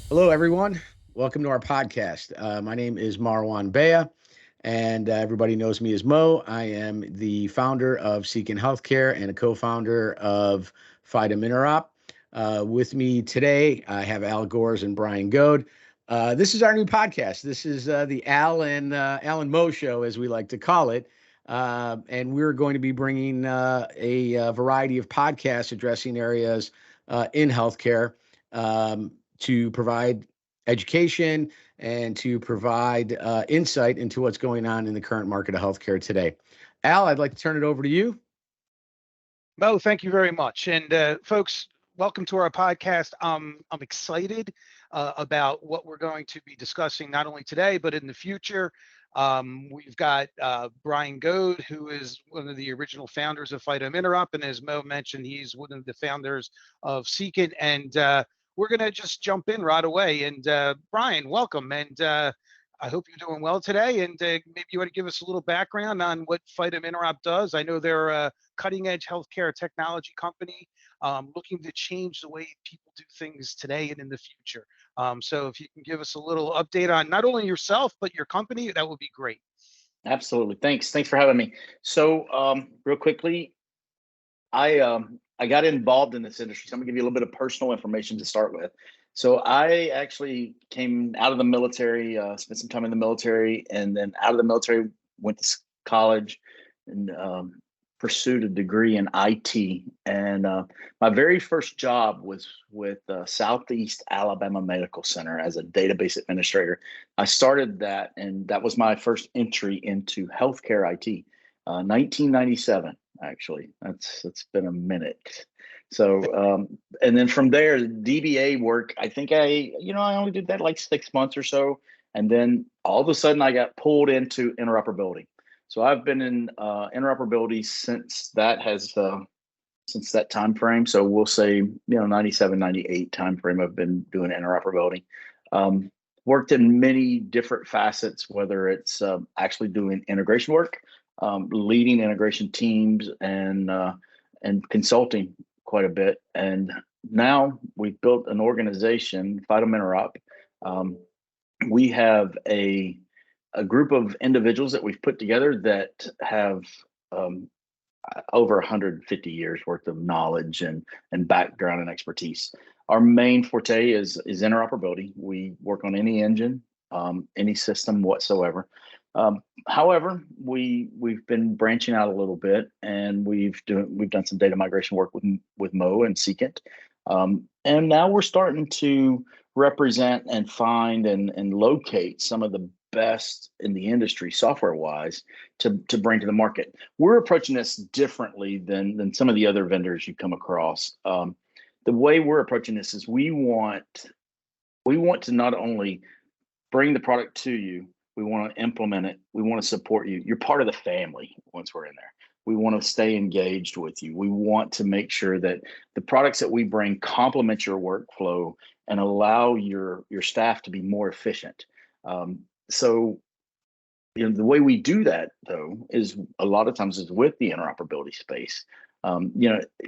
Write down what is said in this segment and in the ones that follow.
Hello, everyone. Welcome to our podcast. My name is Marwan Bea, and everybody knows me as Mo. I am the founder of Seeking Healthcare and a co-founder of FidemInterop. With me today, I have Al Gores and Brian Goad. This is our new podcast. This is the Al and Mo show, as we like to call it. And we're going to be bringing a variety of podcasts addressing areas in healthcare. To provide education and to provide insight into what's going on in the current market of healthcare today. Al, I'd like to turn it over to you. Mo, thank you very much. And folks, welcome to our podcast. I'm excited about what we're going to be discussing, not only today, but in the future. We've got Brian Goad, who is one of the original founders of FidemInterop. And as Mo mentioned, he's one of the founders of Seekit. And we're going to just jump in right away. And Brian, welcome. And I hope you're doing well today. And maybe you want to give us a little background on what FidemInterop does. I know they're a cutting edge healthcare technology company looking to change the way people do things today and in the future. So if you can give us a little update on not only yourself, but your company, that would be great. Absolutely. Thanks for having me. So real quickly, I got involved in this industry. So I'm gonna give you a little bit of personal information to start with. So I actually came out of the military, spent some time in the military, and then out of the military went to college and pursued a degree in IT. And my very first job was with Southeast Alabama Medical Center as a database administrator. I started that, and that was my first entry into healthcare IT. 1997, actually. It's been a minute. So, and then from there, DBA work. I think I only did that like 6 months or so, and then all of a sudden I got pulled into interoperability. So I've been in interoperability since that time frame. So we'll say 97, 98 time frame. I've been doing interoperability. Worked in many different facets, whether it's actually doing integration work, leading integration teams, and consulting quite a bit. And now we've built an organization, FidemInterop. We have a group of individuals that we've put together that have over 150 years worth of knowledge and background and expertise. Our main forte is interoperability. We work on any engine, any system whatsoever. However, we've been branching out a little bit, and we've done some data migration work with Mo and Seekit, and now we're starting to represent and find and locate some of the best in the industry software wise to bring to the market. We're approaching this differently than some of the other vendors you come across. The way we're approaching this is we want to not only bring the product to you, we want to implement it. We want to support you. You're part of the family once we're in there. We want to stay engaged with you. We want to make sure that the products that we bring complement your workflow and allow your staff to be more efficient. So the way we do that, though, is a lot of times is with the interoperability space.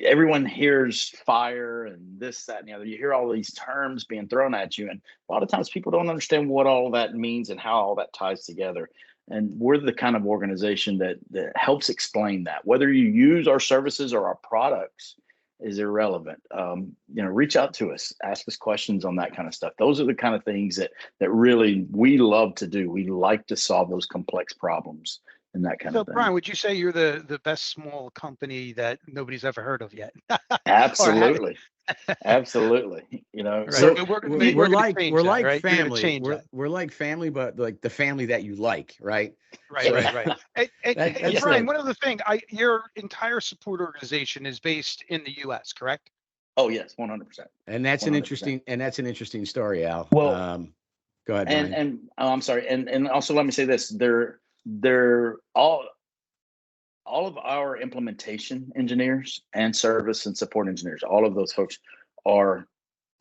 Everyone hears fire and this, that, and the other. You hear all these terms being thrown at you, and a lot of times people don't understand what all that means and how all that ties together. And we're the kind of organization that helps explain that. Whether you use our services or our products is irrelevant. Reach out to us, ask us questions on that kind of stuff. Those are the kind of things that really we love to do. We like to solve those complex problems and that kind of thing. So, Brian, would you say you're the best small company that nobody's ever heard of yet? Absolutely. Absolutely. Right. So we're like right? family. We're like family, but like the family that you like, right? Right. And Brian, it. one other thing, your entire support organization is based in the U.S., correct? Oh yes, 100%. And that's 100%. an interesting story, Al. Well, go ahead, Brian. And I'm sorry, and also let me say this: they're all of our implementation engineers and service and support engineers. All of those folks are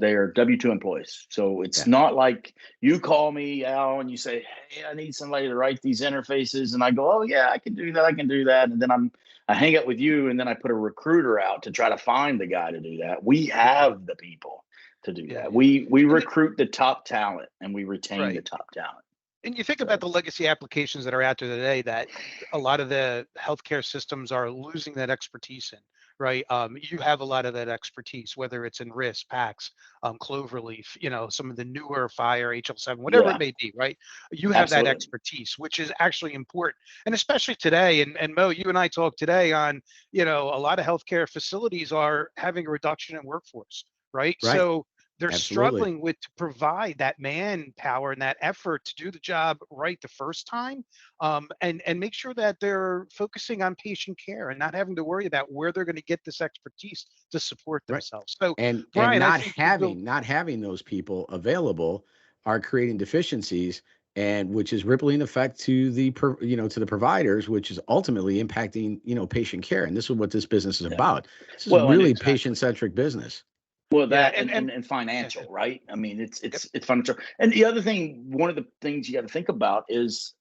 W-2 employees. So it's not like you call me, Al, and you say, "Hey, I need somebody to write these interfaces," and I go, "Oh yeah, I can do that. And then I hang up with you, and then I put a recruiter out to try to find the guy to do that. We have the people. to do Yeah, that. yeah. We recruit the top talent and we retain the top talent. And you think about the legacy applications that are out there today that a lot of the healthcare systems are losing that expertise in, right? You have a lot of that expertise, whether it's in risk, PACS, Cloverleaf, some of the newer Fire, HL7, whatever Yeah, it may be, right? You have that absolutely. expertise, which is actually important. And especially today, and Mo, you and I talked today on, a lot of healthcare facilities are having a reduction in workforce, right? Right. So they're Absolutely. struggling with to provide that manpower and that effort to do the job right the first time, and make sure that they're focusing on patient care and not having to worry about where they're going to get this expertise to support Right. themselves. So, And Brian, I not think you built. having those people available are creating deficiencies, and which is rippling effect to to the providers, which is ultimately impacting patient care. And this is what this business is Yeah. about. This is Well, and really Exactly. patient-centric business. Well, Yeah, that and and yeah, financial, right? I mean, yep. it's financial. And the other thing, one of the things you got to think about is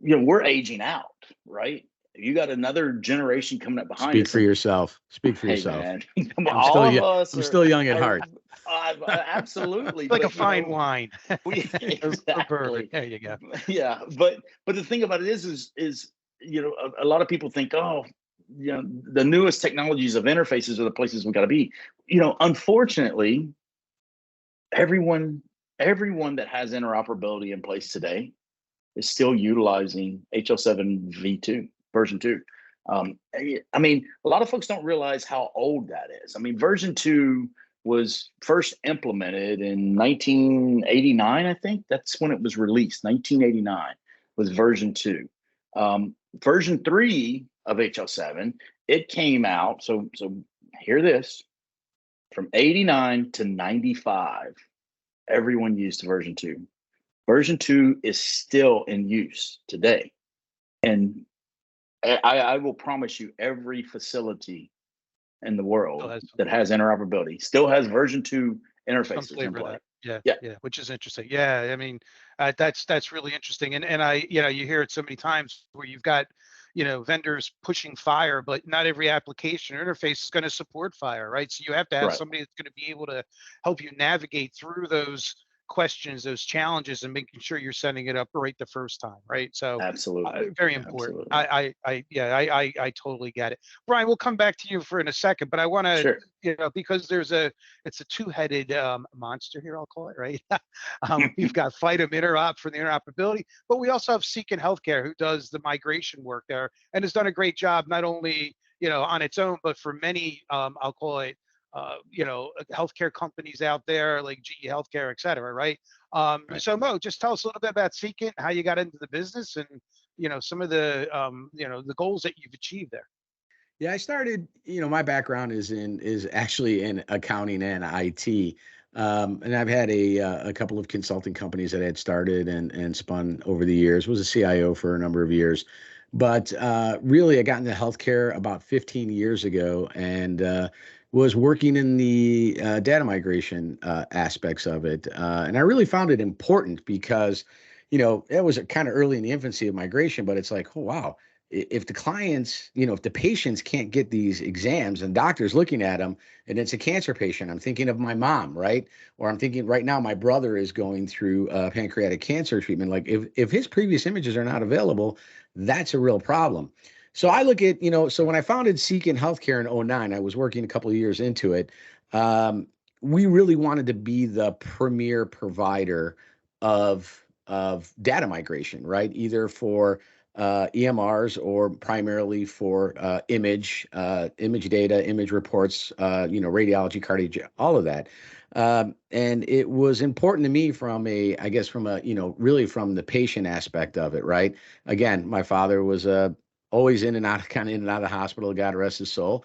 we're aging out, right? You got another generation coming up behind Speak us, for and yourself. Speak for hey, yourself. man, I'm all still of young. us I'm still young at are heart. absolutely. Like a But fine wine. we or bourbon. exactly, There you go. yeah. But the thing about it is a lot of people think, oh, the newest technologies of interfaces are the places we got to be. Unfortunately, everyone everyone that has interoperability in place today is still utilizing HL7 V2 version 2. I mean, a lot of folks don't realize how old that is. I mean, version 2 was first implemented in 1989, I think. That's when it was released. 1989 was version 2. Version 3 of HL7, it came out. So hear this, from 89 to 95, everyone used version 2. Version 2 is still in use today. And I will promise you, every facility in the Still world has that has interoperability still has version 2 some interfaces in flavor of play. that. Yeah, Yeah, yeah, which is interesting. Yeah, I mean, that's really interesting. And I, you hear it so many times where you've got, vendors pushing Fire, but not every application or interface is going to support Fire, right? So you have to have right. somebody that's going to be able to help you navigate through those questions, those challenges, and making sure you're setting it up right the first time, right? So Absolutely. very important. Absolutely. I totally get it. Brian, we'll come back to you for in a second, but I want to, Sure. because it's a two-headed monster here, I'll call it, right? We've got FidemInterop for the interoperability, but we also have Seeking Healthcare, who does the migration work there and has done a great job, not only on its own, but for many, I'll call it, healthcare companies out there like GE Healthcare, et cetera, right? Right. So Mo, just tell us a little bit about Seeking, how you got into the business, and some of the the goals that you've achieved there. Yeah, I started, my background is actually in accounting and IT. And I've had a couple of consulting companies that I had started and spun over the years. Was a CIO for a number of years. But really, I got into healthcare about 15 years ago, and was working in the data migration aspects of it. And I really found it important because, it was kind of early in the infancy of migration, but it's like, oh, wow, if the clients, if the patients can't get these exams and doctors looking at them, and it's a cancer patient, I'm thinking of my mom, right? Or I'm thinking right now, my brother is going through pancreatic cancer treatment. Like if his previous images are not available, that's a real problem. So I look at, so when I founded Seeking Healthcare in '09, I was working a couple of years into it. Um, we really wanted to be the premier provider of data migration, right? Either for EMRs or primarily for image data, image reports, radiology, cardiology, all of that. And it was important to me I guess from a, really from the patient aspect of it, right? Again, my father was always in and out, kind of in and out of the hospital, God rest his soul.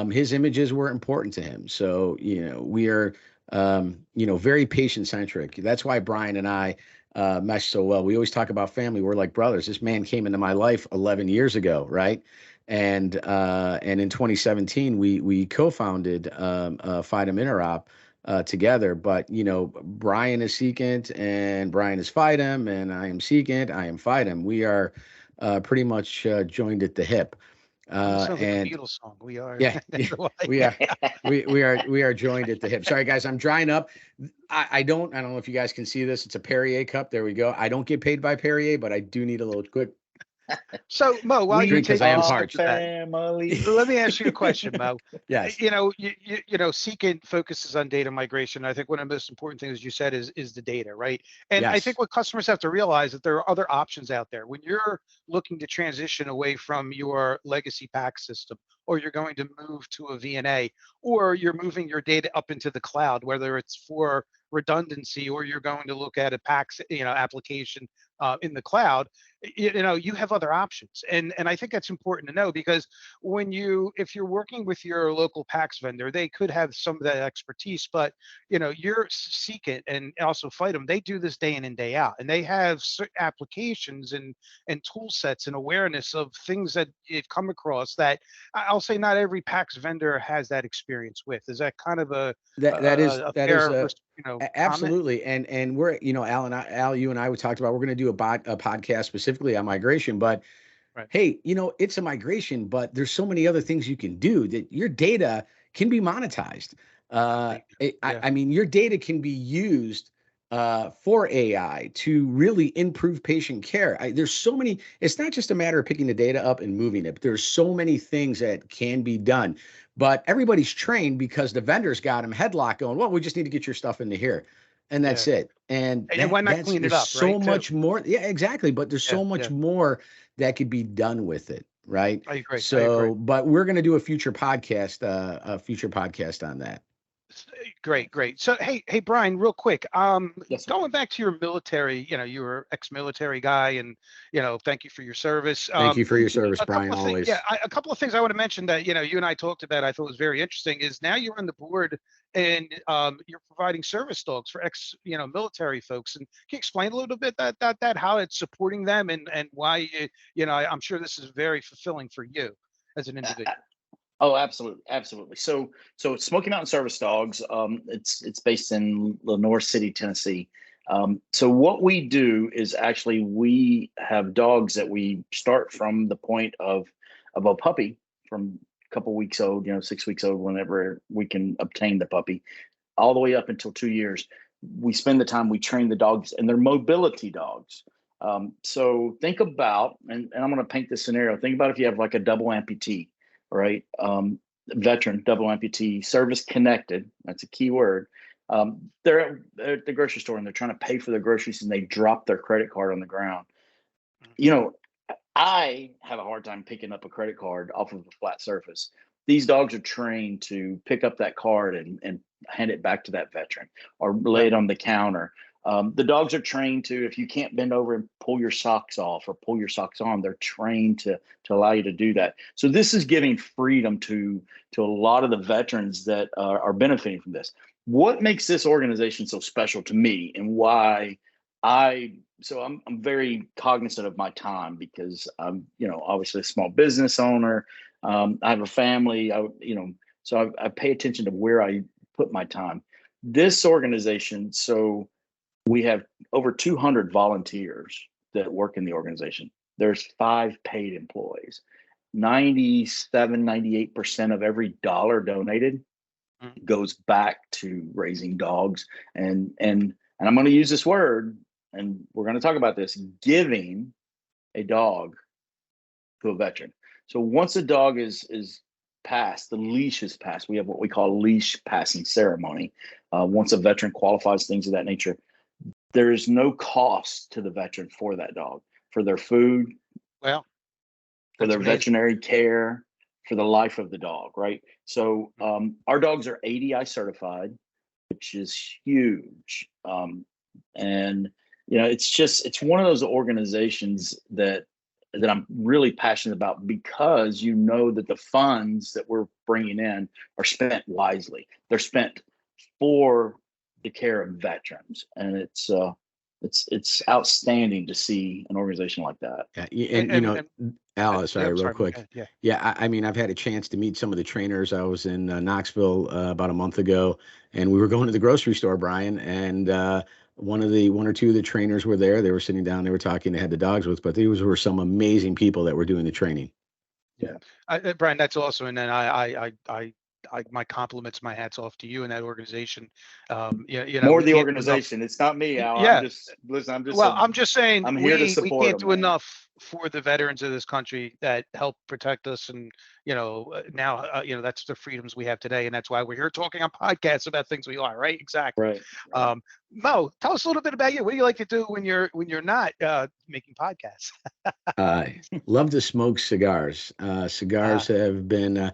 His images were important to him. So, we are, very patient centric. That's why Brian and I mesh so well. We always talk about family. We're like brothers. This man came into my life 11 years ago, right? And in 2017, we co-founded FidemInterop together. But Brian is Seekint, and Brian is Fidem, and I am Seekint. I am Fidem. We are pretty much joined at the hip. Almost sounds like a And Beatles song. We are. yeah, That's why. we are joined at the hip. Sorry guys, I'm drying up. I don't know if you guys can see this. It's a Perrier cup. There we go. I don't get paid by Perrier, but I do need a little quick So Mo, while you're drink because I am taking a parched. sip of that, Family. let me ask you a question, Mo. Yes. Seeking focuses on data migration. I think one of the most important things you said is the data, right? And I Yes. think what customers have to realize that there are other options out there. When you're looking to transition away from your legacy PACS system, or you're going to move to a VNA, or you're moving your data up into the cloud, whether it's for redundancy or you're going to look at a PACS, application in the cloud, you have other options. And I think that's important to know, because if you're working with your local PACS vendor, they could have some of that expertise, but you're Seekit and also FidemInterop, they do this day in and day out, and they have certain applications and tool sets and awareness of things that you've come across that I'll say not every PACS vendor has that experience with. Is that kind of a fair, comment? Absolutely. And we're, Al, you and I, we talked about, we're going to do a podcast specifically on migration, but Right. hey, it's a migration, but there's so many other things you can do that your data can be monetized. I mean, your data can be used for AI to really improve patient care. There's so many, it's not just a matter of picking the data up and moving it, but there's so many things that can be done. But everybody's trained because the vendors got them headlock going, well, we just need to get your stuff into here. And that's it. And why not clean it there's up, so right, much too? more. Yeah, exactly. But there's so much more that could be done with it. Right. I agree. So, but we're going to do a future podcast on that. Great. So, hey, Brian, real quick. Yes, going back to your military, you were ex-military guy, and thank you for your service. Thank you for your service, Brian. Always. A couple of things I want to mention that you and I talked about. I thought was very interesting. Is now you're on the board and you're providing service dogs for military folks. And can you explain a little bit that how it's supporting them and why I'm sure this is very fulfilling for you as an individual. Oh, absolutely. So Smoky Mountain Service Dogs, it's based in Lenore City, Tennessee. So what we do is actually we have dogs that we start from the point of a puppy, from a couple weeks old, 6 weeks old, whenever we can obtain the puppy, all the way up until 2 years. We spend the time, we train the dogs, and they're mobility dogs. So think about, and I'm going to paint this scenario. Think about if you have like a double amputee. Right, veteran, double amputee, service connected. That's a key word. They're at the grocery store and they're trying to pay for their groceries and they drop their credit card on the ground. I have a hard time picking up a credit card off of a flat surface. These dogs are trained to pick up that card and hand it back to that veteran or lay it on the counter. The dogs are trained to, if you can't bend over and pull your socks off or pull your socks on, they're trained to allow you to do that. So this is giving freedom to a lot of the veterans that are benefiting from this. What makes this organization so special to me and why I'm very cognizant of my time, because I'm, obviously a small business owner. I have a family, so I pay attention to where I put my time. This organization, so we have over 200 volunteers that work in the organization. There's 5 paid employees. 98% of every dollar donated goes back to raising dogs. And I'm going to use this word, and we're going to talk about this, giving a dog to a veteran. So once a dog is passed, the leash is passed, we have what we call leash passing ceremony. Once a veteran qualifies, things of that nature, there is no cost to the veteran for that dog, for their food, for their veterinary care, for the life of the dog, right? So our dogs are ADI certified, which is huge. And, it's one of those organizations that I'm really passionate about, because that the funds that we're bringing in are spent wisely. They're spent for the care of veterans, and it's outstanding to see an organization like that. Yeah, Alice, sorry, real quick. Yeah, I mean, I've had a chance to meet some of the trainers. I was in Knoxville about a month ago, and we were going to the grocery store, Brian, and one or two of the trainers were there. They were sitting down, they were talking, they had the dogs with, but these were some amazing people that were doing the training. Brian, that's awesome. And then my compliments, my hats off to you and that organization. More We the can't do enough. organization. It's not me, Al. Yeah. I'm just saying I'm here to we support can't them, do man. enough for the veterans of this country that help protect us. And, now, that's the freedoms we have today. And that's why we're here talking on podcasts about things we are, right? Exactly. Right. Mo, tell us a little bit about you. What do you like to do when you're not making podcasts? I love to smoke cigars. Cigars have been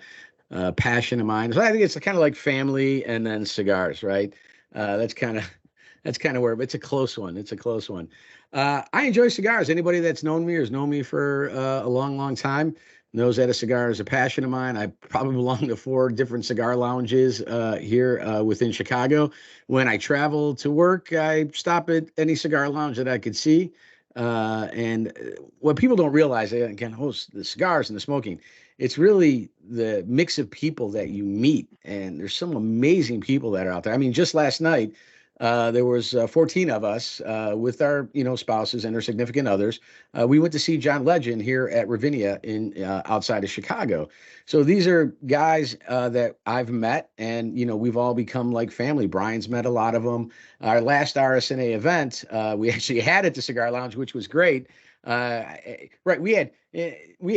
a passion of mine. So I think it's kind of like family and then cigars, right? That's kind of where it's a close one. It's a close one. I enjoy cigars. Anybody that's known me or has known me for a long, long time knows that a cigar is a passion of mine. I probably belong to 4 different cigar lounges here within Chicago. When I travel to work, I stop at any cigar lounge that I could see. And what people don't realize, they can host the cigars and the smoking. It's really the mix of people that you meet, and there's some amazing people that are out there. I mean, just last night, there was 14 of us with our, spouses and their significant others. We went to see John Legend here at Ravinia in outside of Chicago. So these are guys that I've met, and we've all become like family. Brian's met a lot of them. Our last RSNA event, we actually had at the Cigar Lounge, which was great. Right, we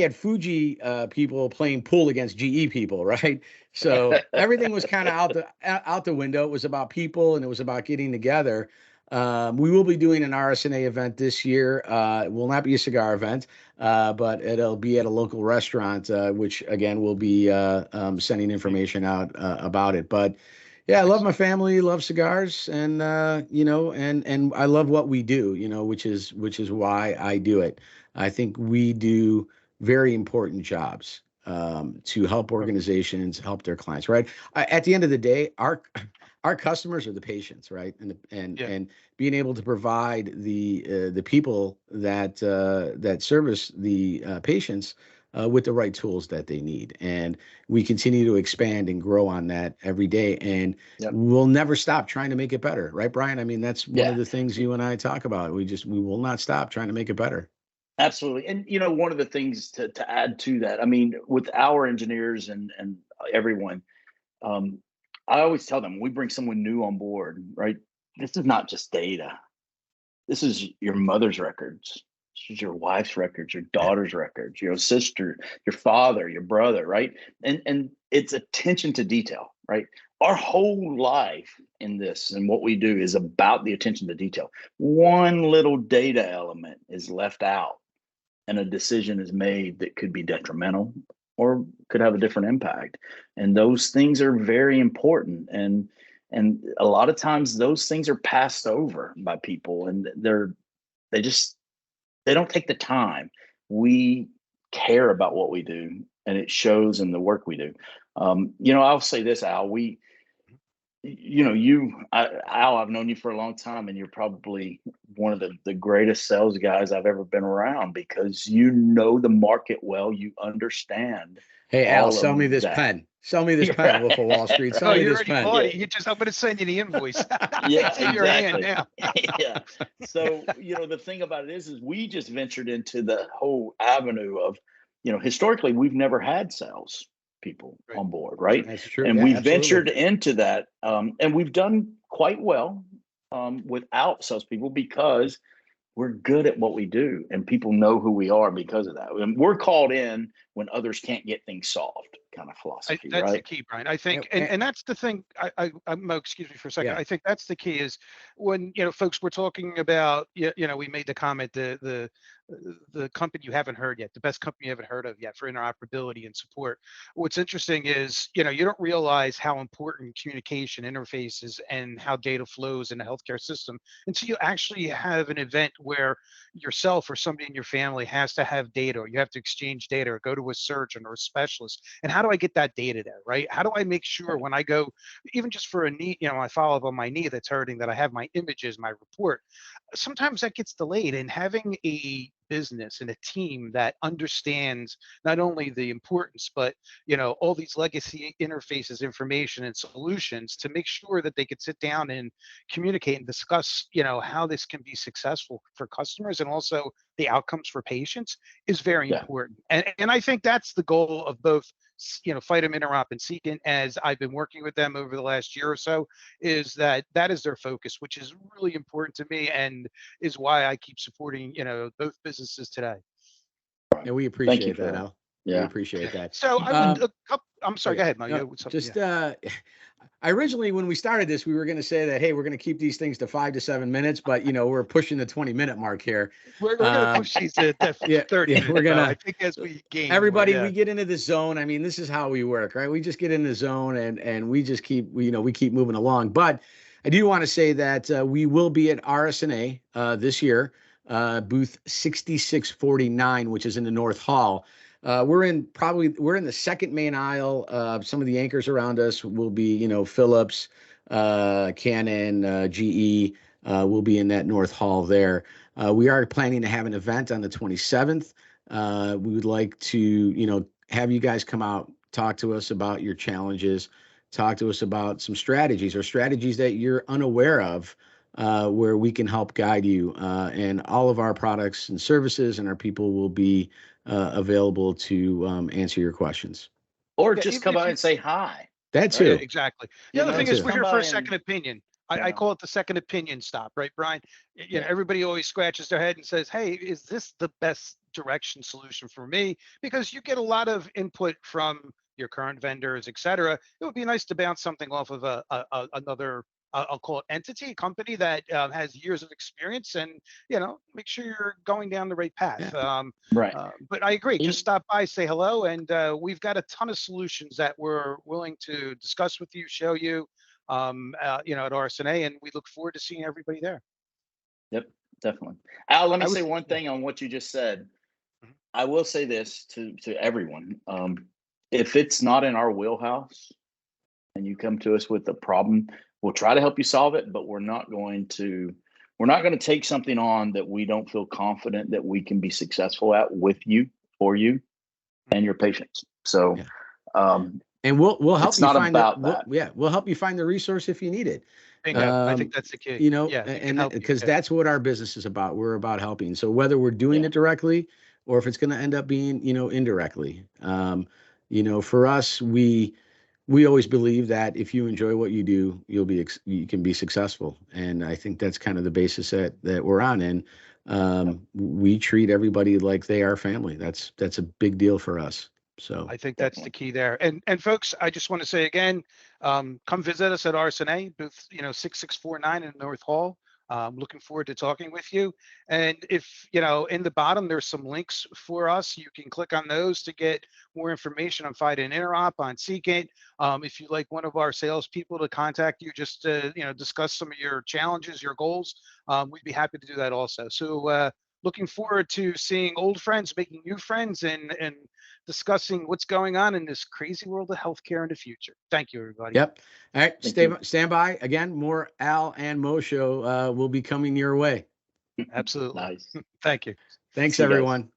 had Fuji people playing pool against GE people, right? So everything was kind of out the window. It was about people, and it was about getting together. We will be doing an RSNA event this year. It will not be a cigar event, but it'll be at a local restaurant, which again will be sending information out about it. But yeah, I love my family, love cigars, and and I love what we do, which is why I do it. I think we do very important jobs to help organizations help their clients, right? At the end of the day, our customers are the patients, right? And being able to provide the people that service the patients with the right tools that they need. And we continue to expand and grow on that every day. And we'll never stop trying to make it better. Right, Brian? I mean, that's one of the things you and I talk about. We will not stop trying to make it better. Absolutely. And, one of the things to add to that, I mean, with our engineers and everyone, I always tell them, we bring someone new on board, right? This is not just data. This is your mother's records. This is your wife's records, your daughter's records, your sister, your father, your brother, right? And it's attention to detail, right? Our whole life in this and what we do is about the attention to detail. One little data element is left out, and a decision is made that could be detrimental or could have a different impact. And those things are very important. And a lot of times those things are passed over by people, and they don't take the time. We care about what we do, and it shows in the work we do. I'll say this, Al, Al, I've known you for a long time, and you're probably one of the greatest sales guys I've ever been around, because you know the market well. You understand. Hey, Al, sell me this pen. Sell me this pen, Wolf of Wall Street. Sell me this pen. Bought it. I'm going to send you the invoice. Yeah, it's in your hand now. Yeah. So, the thing about it is we just ventured into the whole avenue of, historically, we've never had sales people on board, right? That's true. And we ventured into that, and we've done quite well without salespeople, because we're good at what we do, and people know who we are because of that. And we're called in when others can't get things solved, kind of philosophy, that's right? the key, Brian. I think, and that's the thing. Excuse me for a second. I think that's the key is when folks were talking about, we made the comment the company you haven't heard yet, the best company you haven't heard of yet for interoperability and support. What's interesting is you don't realize how important communication interfaces and how data flows in a healthcare system until you actually have an event where yourself or somebody in your family has to have data, or you have to exchange data, or go to a surgeon or a specialist. And how do I get that data there, right? How do I make sure when I go, even just for a knee, I follow up on my knee that's hurting, that I have my images, my report? Sometimes that gets delayed, and having a business and a team that understands not only the importance, but all these legacy interfaces, information, and solutions to make sure that they could sit down and communicate and discuss, how this can be successful for customers and also the outcomes for patients is very important. And I think that's the goal of both FidemInterop and Seekint, as I've been working with them over the last year or so, is that is their focus, which is really important to me and is why I keep supporting, both businesses today. And we appreciate that, Al. Yeah. We appreciate that. So I would, I'm sorry, go ahead, Mo. No, just, I originally, when we started this, we were going to say that, hey, we're going to keep these things to 5 to 7 minutes, but we're pushing the 20-minute mark here. We're going to push these to 30 minutes. We're gonna. I think as we gain everybody, more, we get into the zone. I mean, this is how we work, right? We just get in the zone and we just keep, we keep moving along. But I do want to say that we will be at RSNA this year, booth 6649, which is in the North Hall. We're in the second main aisle. Some of the anchors around us will be, Philips, Canon, GE, will be in that North Hall there. We are planning to have an event on the 27th. We would like to, have you guys come out, talk to us about your challenges, talk to us about some strategies that you're unaware of, where we can help guide you. And all of our products and services and our people will be available to answer your questions. Or just come by and say hi. That too. Exactly. The other thing is we're here for a second opinion. I call it the second opinion stop, right, Brian? Everybody always scratches their head and says, hey, is this the best direction solution for me? Because you get a lot of input from your current vendors, et cetera. It would be nice to bounce something off of another, I'll call it entity, company that has years of experience and, make sure you're going down the right path. Yeah. Right. But I agree. Just stop by, say hello. And we've got a ton of solutions that we're willing to discuss with you, show you, at RSNA, and we look forward to seeing everybody there. Yep, definitely. Al, let me say one thing on what you just said. Mm-hmm. I will say this to everyone. If it's not in our wheelhouse and you come to us with a problem, we'll try to help you solve it, but we're not going to take something on that we don't feel confident that we can be successful at with you, for you, and your patients. So, and we'll help you find that. We'll help you find the resource if you need it. I think that's the key. And because that's what our business is about. We're about helping. So whether we're doing it directly or if it's going to end up being, indirectly, for us, we always believe that if you enjoy what you do, you can be successful. And I think that's kind of the basis that we're on. And we treat everybody like they are family. That's a big deal for us. So I think that's the key there. And folks, I just want to say again, come visit us at RSNA, booth 6649 in North Hall. Looking forward to talking with you. And if, in the bottom, there's some links for us. You can click on those to get more information on FidemInterop, on Seekint. If you'd like one of our salespeople to contact you just to, discuss some of your challenges, your goals, we'd be happy to do that also. So looking forward to seeing old friends, making new friends, and discussing what's going on in this crazy world of healthcare in the future. Thank you, everybody. Yep. All right. Stand by. Again, more Al and Mo show will be coming your way. Absolutely. Nice. Thank you. Thanks, everyone.